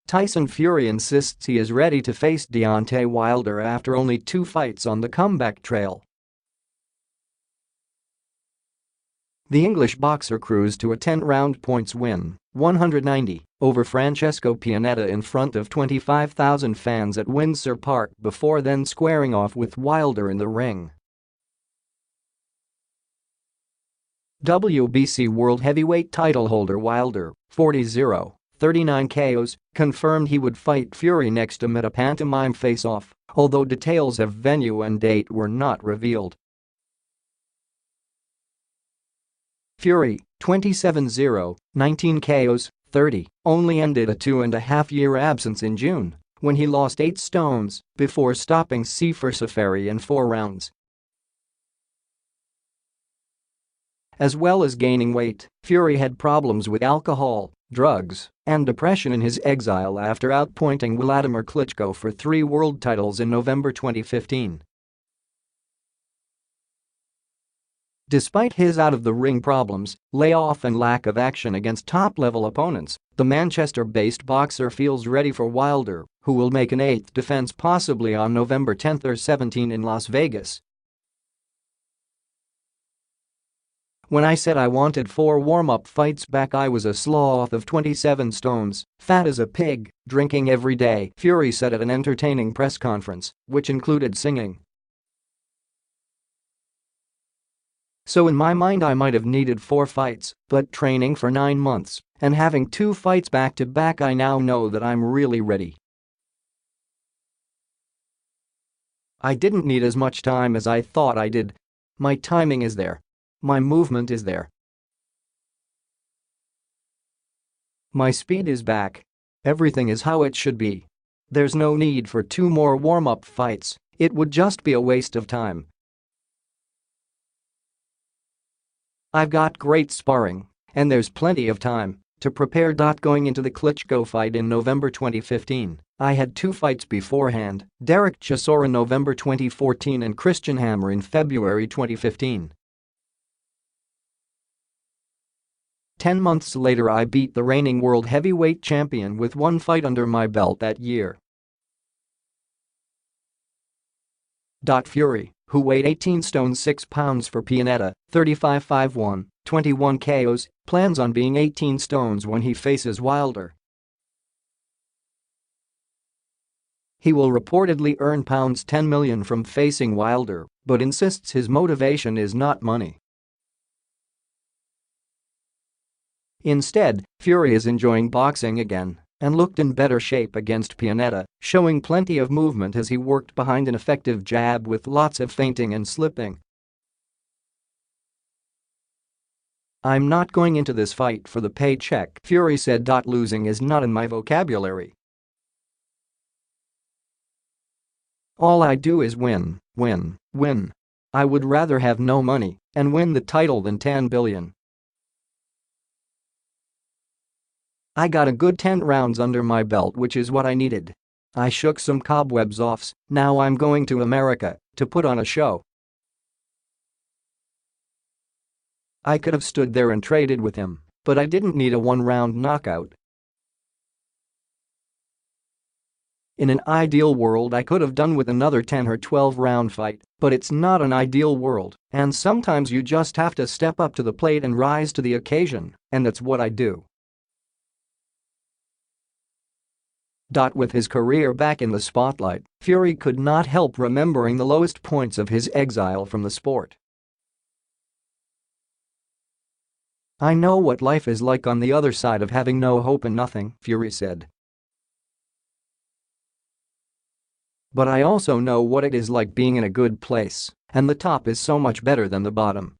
Tyson Fury insists he is ready to face Deontay Wilder after only 2 fights on the comeback trail. The English boxer cruised to a 10-round points win, 190, over Francesco Pianeta in front of 25,000 fans at Windsor Park before then squaring off with Wilder in the ring. WBC World Heavyweight titleholder Wilder, 40-0, 39 KOs, confirmed he would fight Fury next amid a pantomime face-off, although details of venue and date were not revealed. Fury, 27-0, 19 KOs, 30, only ended a 2.5-year absence in June, when he lost 8 stones before stopping Sefer Seferi in 4 rounds. As well as gaining weight, Fury had problems with alcohol, drugs, and depression in his exile after outpointing Wladimir Klitschko for 3 world titles in November 2015. Despite his out-of-the-ring problems, layoff and lack of action against top-level opponents, the Manchester-based boxer feels ready for Wilder, who will make an 8th defense possibly on November 10 or 17 in Las Vegas. "When I said I wanted 4 warm-up fights back, I was a sloth of 27 stones, fat as a pig, drinking every day," Fury said at an entertaining press conference, which included singing. "So in my mind I might have needed 4 fights, but training for 9 months and having 2 fights back-to-back, I now know that I'm really ready. I didn't need as much time as I thought I did. My timing is there. My movement is there. My speed is back. Everything is how it should be. There's no need for 2 more warm-up fights, it would just be a waste of time. I've got great sparring, and there's plenty of time to prepare. Going into the Klitschko fight in November 2015, I had 2 fights beforehand, Derek Chisora in November 2014 and Christian Hammer in February 2015. 10 months later I beat the reigning world heavyweight champion with 1 fight under my belt that year." Fury, who weighed 18 stone 6 pounds for Pianeta, 35-5-1, 21 KOs, plans on being 18 stones when he faces Wilder. He will reportedly earn £10 million from facing Wilder, but insists his motivation is not money. Instead, Fury is enjoying boxing again and looked in better shape against Pianeta, showing plenty of movement as he worked behind an effective jab with lots of feinting and slipping. "I'm not going into this fight for the paycheck," Fury said. "Losing is not in my vocabulary. All I do is win, win, win. I would rather have no money and win the title than 10 billion. I got a good 10 rounds under my belt, which is what I needed. I shook some cobwebs off, now I'm going to America to put on a show. I could have stood there and traded with him, but I didn't need a 1-round knockout. In an ideal world I could have done with another 10 or 12-round fight, but it's not an ideal world, and sometimes you just have to step up to the plate and rise to the occasion, and that's what I do." With his career back in the spotlight, Fury could not help remembering the lowest points of his exile from the sport. "I know what life is like on the other side of having no hope and nothing," Fury said. "But I also know what it is like being in a good place, and the top is so much better than the bottom.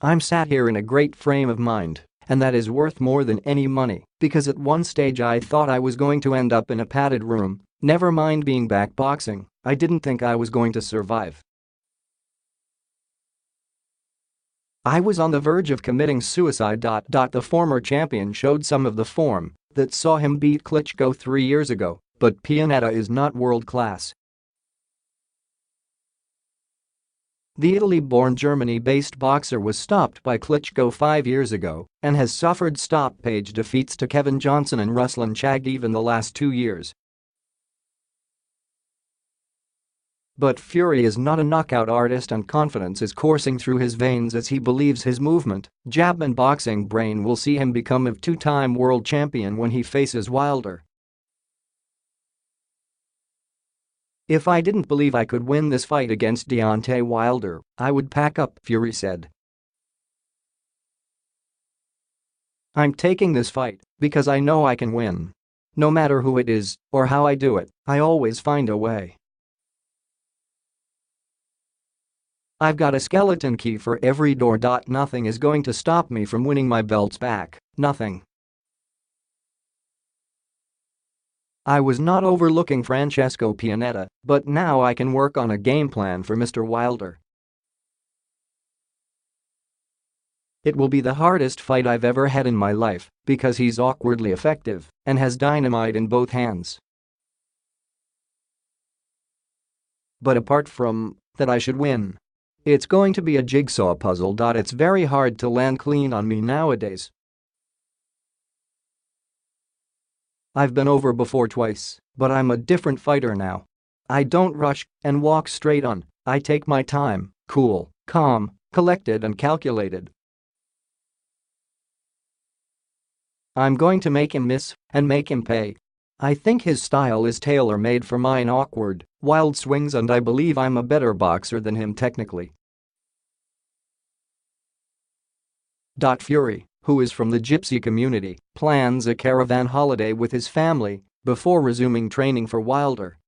I'm sat here in a great frame of mind, and that is worth more than any money, because at one stage I thought I was going to end up in a padded room, never mind being back boxing, I didn't think I was going to survive. I was on the verge of committing suicide." The former champion showed some of the form that saw him beat Klitschko 3 years ago, but Pianeta is not world-class. The Italy-born Germany-based boxer was stopped by Klitschko 5 years ago and has suffered stoppage defeats to Kevin Johnson and Ruslan Chagaev in the last 2 years. But Fury is not a knockout artist and confidence is coursing through his veins as he believes his movement, jab and boxing brain will see him become a two-time world champion when he faces Wilder. "If I didn't believe I could win this fight against Deontay Wilder, I would pack up," Fury said. "I'm taking this fight because I know I can win. No matter who it is or how I do it, I always find a way. I've got a skeleton key for every door. Nothing is going to stop me from winning my belts back, nothing. I was not overlooking Francesco Pianeta, but now I can work on a game plan for Mr. Wilder. It will be the hardest fight I've ever had in my life because he's awkwardly effective and has dynamite in both hands. But apart from that, I should win. It's going to be a jigsaw puzzle. It's very hard to land clean on me nowadays. I've been over before twice, but I'm a different fighter now. I don't rush and walk straight on, I take my time, cool, calm, collected and calculated. I'm going to make him miss and make him pay. I think his style is tailor-made for mine, awkward, wild swings, and I believe I'm a better boxer than him technically." Fury, who is from the Gypsy community, plans a caravan holiday with his family before resuming training for Wilder.